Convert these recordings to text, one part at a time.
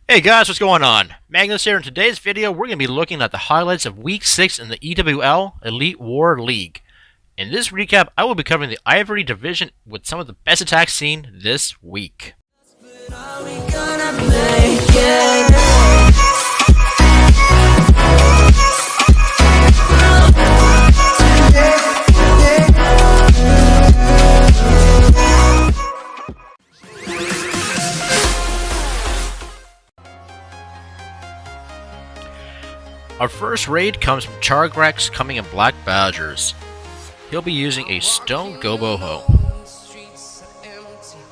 Hey guys, what's going on? Magnus here. In today's video, we're going to be looking at the highlights of Week 6 in the EWL Elite War League. In this recap, I will be covering the IVORY division with some of the best attacks seen this week. Our first raid comes from Chargrex coming in Black Badgers. He'll be using a Stone Goboho.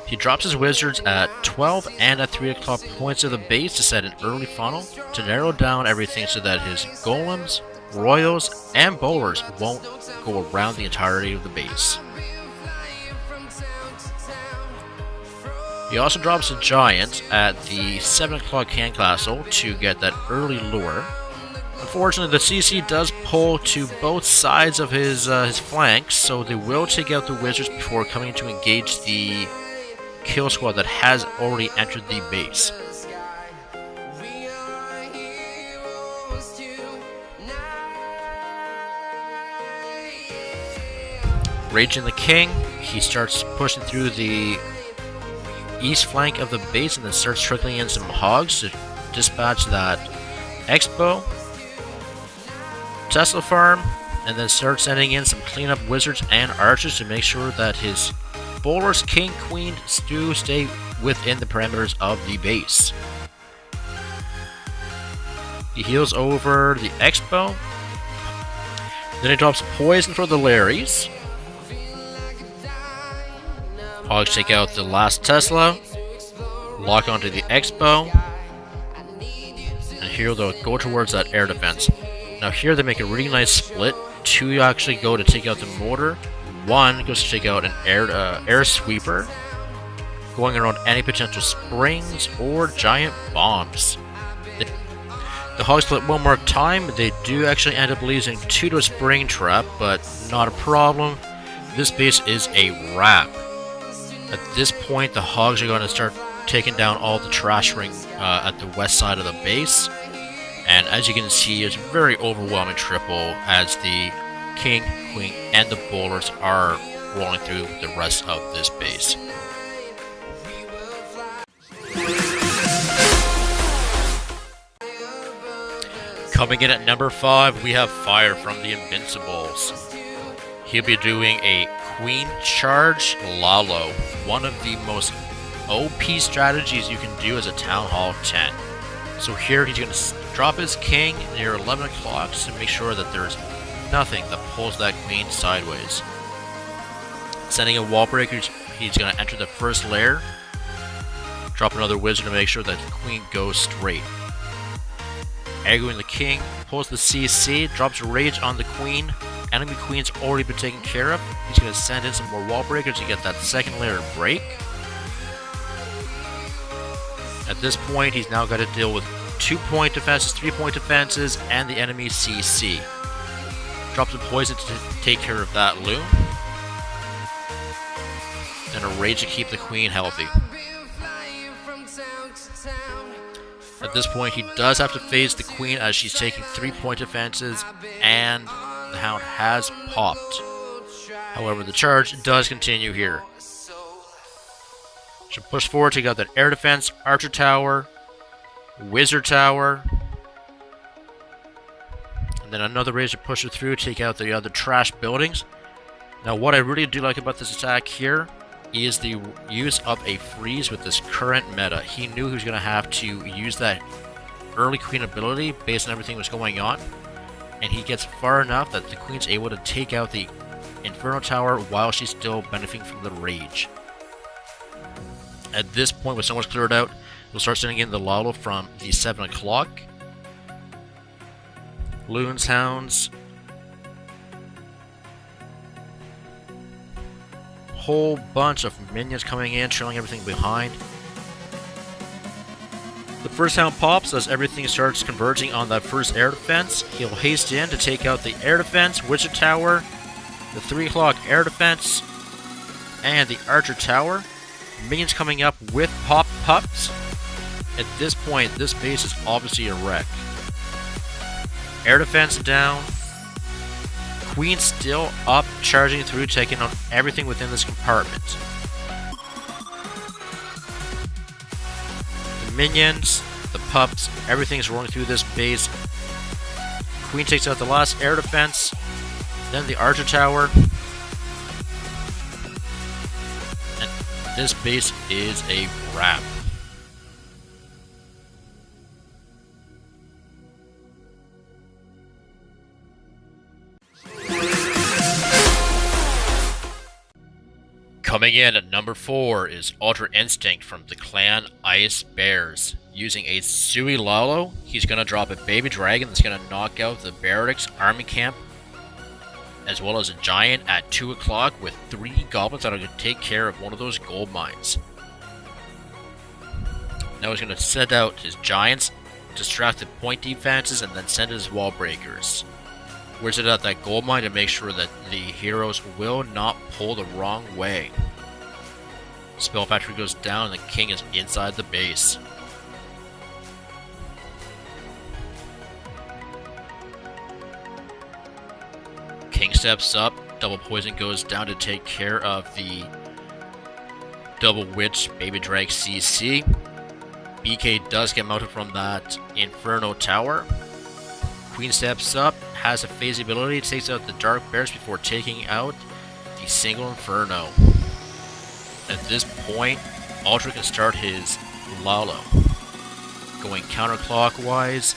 He drops his wizards at 12 and at 3 o'clock points of the base to set an early funnel to narrow down everything so that his golems, royals, and bowlers won't go around the entirety of the base. He also drops a giant at the 7 o'clock hand castle to get that early lure. Unfortunately, the CC does pull to both sides of his flanks, so they will take out the wizards before coming to engage the kill squad that has already entered the base. Raging the King, he starts pushing through the east flank of the base and then starts trickling in some hogs to dispatch that Expo Tesla farm, and then start sending in some cleanup wizards and archers to make sure that his bowlers, king, queen, do stay within the parameters of the base. He heals over the Expo. Then he drops poison for the Larrys. Hogs take out the last Tesla, lock onto the Expo, and here they'll go towards that air defense. Now here they make a really nice split. 2 actually go to take out the mortar. 1 goes to take out an air sweeper, going around any potential springs or giant bombs. The hogs split one more time. They do actually end up losing 2 to a spring trap, but not a problem. This base is a wrap. At this point, the hogs are going to start taking down all the trash ring at the west side of the base. And as you can see, it's a very overwhelming triple as the king, queen, and the bowlers are rolling through the rest of this base. Coming in at number 5, we have Fire from the Invincibles. He'll be doing a Queen Charge Lalo, one of the most OP strategies you can do as a Town Hall 10. So here he's going to drop his king near 11 o'clock to make sure that there's nothing that pulls that queen sideways. Sending a wall breaker, he's going to enter the first layer. Drop another wizard to make sure that the queen goes straight. Aggroing the king, pulls the CC, drops rage on the queen. Enemy queen's already been taken care of. He's going to send in some more wall breakers to get that second layer break. At this point, he's now got to deal with 2-point defenses, 3-point defenses, and the enemy CC. Drop some poison to take care of that loom. And a rage to keep the queen healthy. At this point, he does have to phase the queen as she's taking 3-point defenses, and the hound has popped. However, the charge does continue here. Should push forward to get that air defense, archer tower, wizard tower, and then another razor pusher through, take out the other trash buildings. Now what I really do like about this attack here is the use of a freeze with this current meta. He knew he was going to have to use that early queen ability based on everything that's going on, and he gets far enough that the queen's able to take out the Inferno Tower while she's still benefiting from the rage. At this point, with so much cleared out, we'll start sending in the Lalo from the 7 o'clock. Loons, Hounds. Whole bunch of minions coming in, trailing everything behind. The first Hound pops as everything starts converging on that first air defense. He'll haste in to take out the air defense, Wizard Tower, the 3 o'clock air defense, and the Archer Tower. Minions coming up with pop pups. At this point, this base is obviously a wreck. Air defense down. Queen still up, charging through, taking out everything within this compartment. The minions, the pups, everything's rolling through this base. Queen takes out the last air defense, then the archer tower. And this base is a wrap. Coming in at number 4 is Ultra Instinct from the clan Ice Bears. Using a Sui Lalo, he's going to drop a baby dragon that's going to knock out the Barracks army camp, as well as a giant at 2 o'clock with 3 goblins that are going to take care of one of those gold mines. Now he's going to send out his giants, distract the point defenses, and then send his wall breakers. Where's it at that gold mine to make sure that the heroes will not pull the wrong way. Spell Factory goes down and the king is inside the base. King steps up, double poison goes down to take care of the double witch baby drag CC. BK does get mounted from that Inferno tower. Queen steps up, has a phase ability, takes out the Dark Bears before taking out the single Inferno. At this point, Ultra can start his Lalo. Going counterclockwise,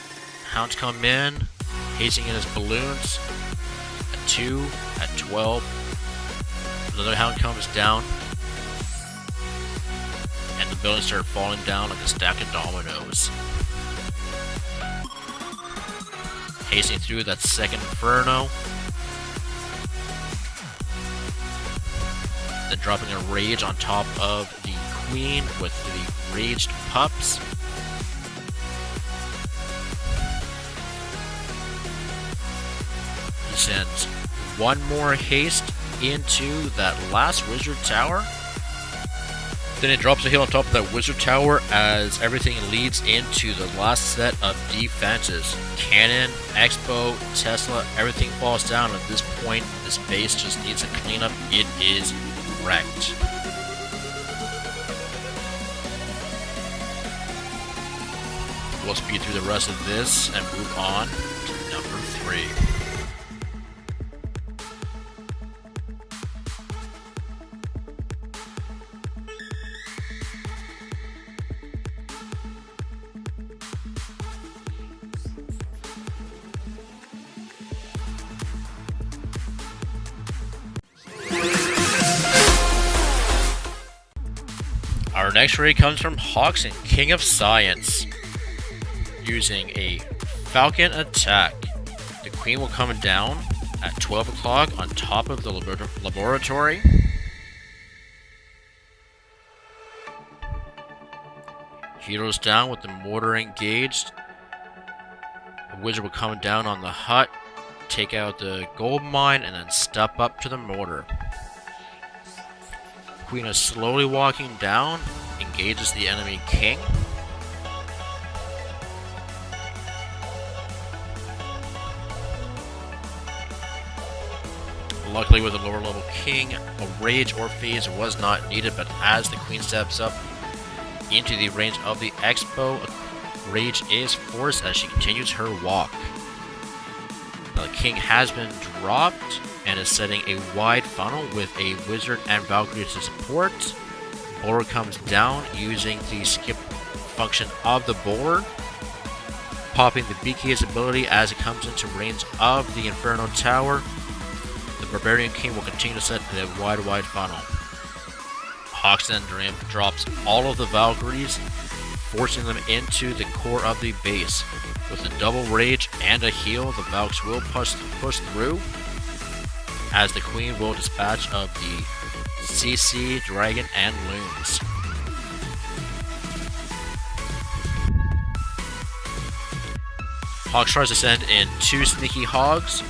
hounds come in, hazing in his balloons. At 2, at 12, another hound comes down, and the buildings start falling down like a stack of dominoes. Hazing through that second Inferno. Then dropping a Rage on top of the Queen with the Raged Pups. He sends one more haste into that last Wizard Tower. Then it drops a heal on top of that Wizard Tower as everything leads into the last set of defenses. Cannon, Expo, Tesla, everything falls down. At this point, this base just needs a cleanup. It is wrecked. We'll speed through the rest of this and move on to number 3. Our next raid comes from Hawkson, King of Science. Using a Falcon attack, the Queen will come down at 12 o'clock on top of the laboratory. Heroes down with the mortar engaged. The Wizard will come down on the hut, take out the gold mine, and then step up to the mortar. Queen is slowly walking down, engages the enemy king. Luckily with the lower level king, a rage or phase was not needed, but as the Queen steps up into the range of the Expo, a rage is forced as she continues her walk. Now the king has been dropped and is setting a wide funnel with a Wizard and Valkyrie to support. Bowler comes down using the skip function of the Bowler, popping the BK's ability as it comes into range of the Inferno Tower. The Barbarian King will continue to set the wide funnel. Hawks then drops all of the Valkyries, forcing them into the core of the base. With a double rage and a heal, the Valks will push through, as the Queen will dispatch of the CC, Dragon, and Loons. Hawks tries to send in 2 sneaky Hogs,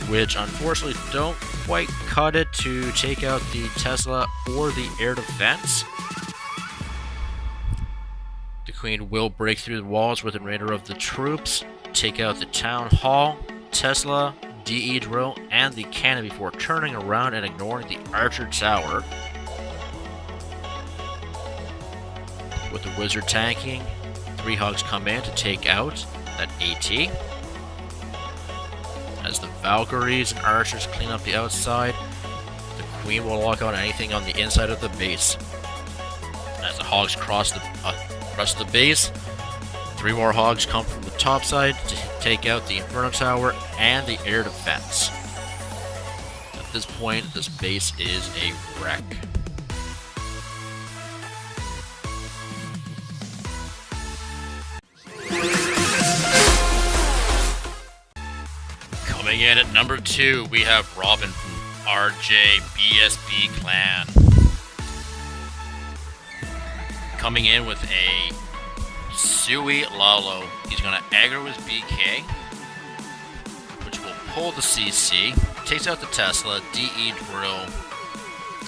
which unfortunately don't quite cut it to take out the Tesla or the air defense. The Queen will break through the walls with the remainder of the troops, take out the Town Hall, Tesla, DE drill, and the cannon before turning around and ignoring the Archer Tower. With the Wizard tanking, 3 Hogs come in to take out that AT. As the Valkyries and Archers clean up the outside, the Queen will lock on anything on the inside of the base. As the Hogs cross the base, 3 more Hogs come from the top side to take out the Inferno Tower and the air defense. At this point, this base is a wreck. Coming in at number 2, we have Robin from RJ BSB Clan. Coming in with a Sui Lalo. He's going to aggro his BK, which will pull the CC. Takes out the Tesla, DE drill.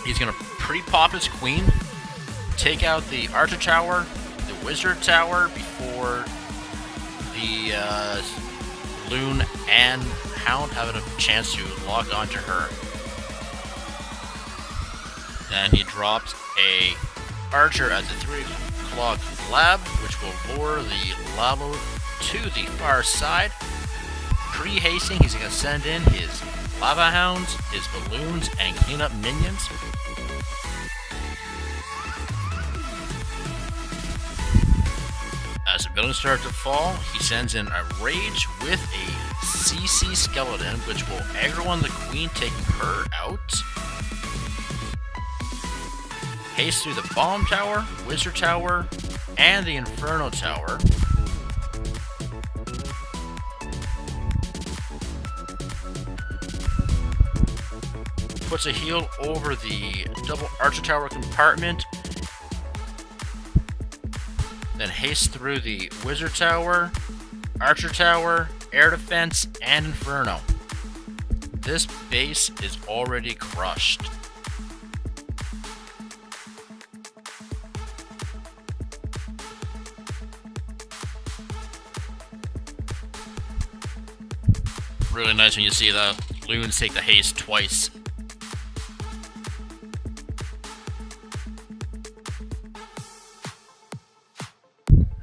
He's going to pre-pop his Queen, take out the Archer Tower, the Wizard Tower before the Loon and Hound having a chance to lock onto her. Then he drops a Archer at the 3 o'clock lab, which will lure the Lalo to the far side. Pre-hasting, he's going to send in his Lava Hounds, his balloons, and clean up minions. As the buildings start to fall, he sends in a Rage with a CC Skeleton, which will aggro on the Queen, taking her out. Haste through the Bomb Tower, Wizard Tower, and the Inferno Tower. Puts a heal over the double Archer Tower compartment. Then haste through the Wizard Tower, Archer Tower, Air Defense, and Inferno. This base is already crushed. Really nice when you see the Loons take the haste twice.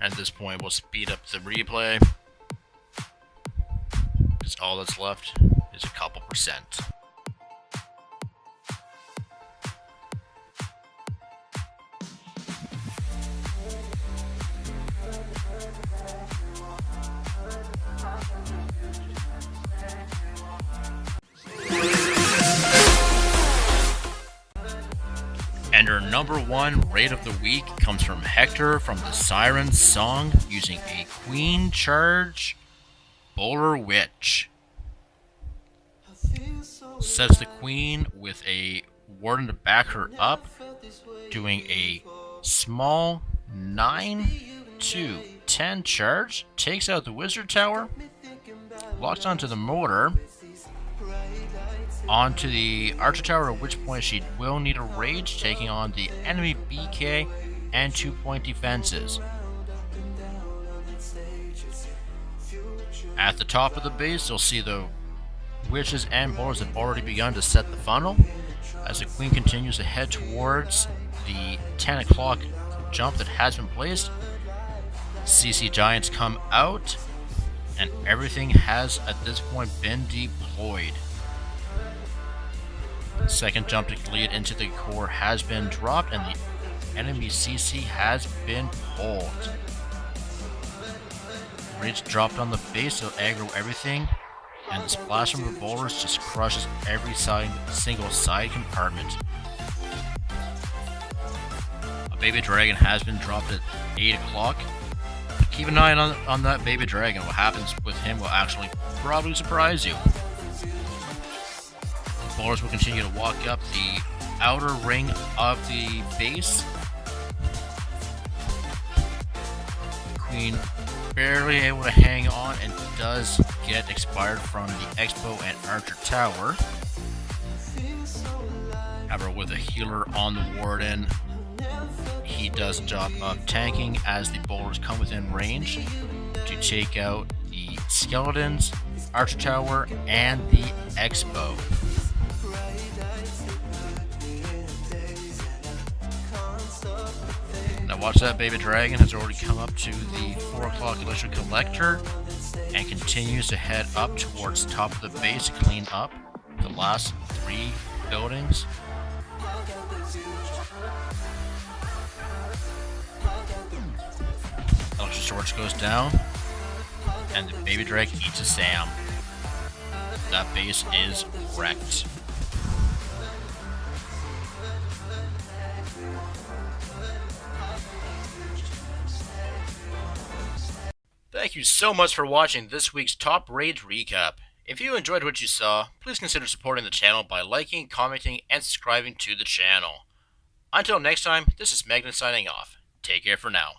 At this point, we'll speed up the replay, because all that's left is a couple percent. And our number 1 raid of the week comes from Hector from the Siren Song using a Queen Charge Bowler Witch. Sets the Queen with a Warden to back her up, doing a small 9 to 10 charge, takes out the Wizard Tower, locks onto the Motor, onto the Archer Tower, at which point she will need a Rage, taking on the enemy BK and 2-point defenses. At the top of the base, you'll see the Witches and Bowlers have already begun to set the funnel, as the Queen continues to head towards the 10 o'clock jump that has been placed. CC Giants come out, and everything has at this point been deployed. Second jump to lead into the core has been dropped, and the enemy CC has been pulled. Rage dropped on the base to aggro everything, and the splash from the bowlers just crushes every single side compartment. A baby dragon has been dropped at 8 o'clock. Keep an eye on that baby dragon. What happens with him will actually probably surprise you. Bowlers will continue to walk up the outer ring of the base. Queen barely able to hang on and does get expired from the Expo and Archer Tower. However, with a healer on the Warden, he does a job of tanking as the boulders come within range to take out the skeletons, archer tower, and the expo. Now watch that baby dragon has already come up to the 4 o'clock electric collector and continues to head up towards the top of the base to clean up the last 3 buildings. Electric storage goes down, and the baby dragon eats a Sam. That base is wrecked. Thank you so much for watching this week's Top Raids recap. If you enjoyed what you saw, please consider supporting the channel by liking, commenting, and subscribing to the channel. Until next time, this is Magnus signing off. Take care for now.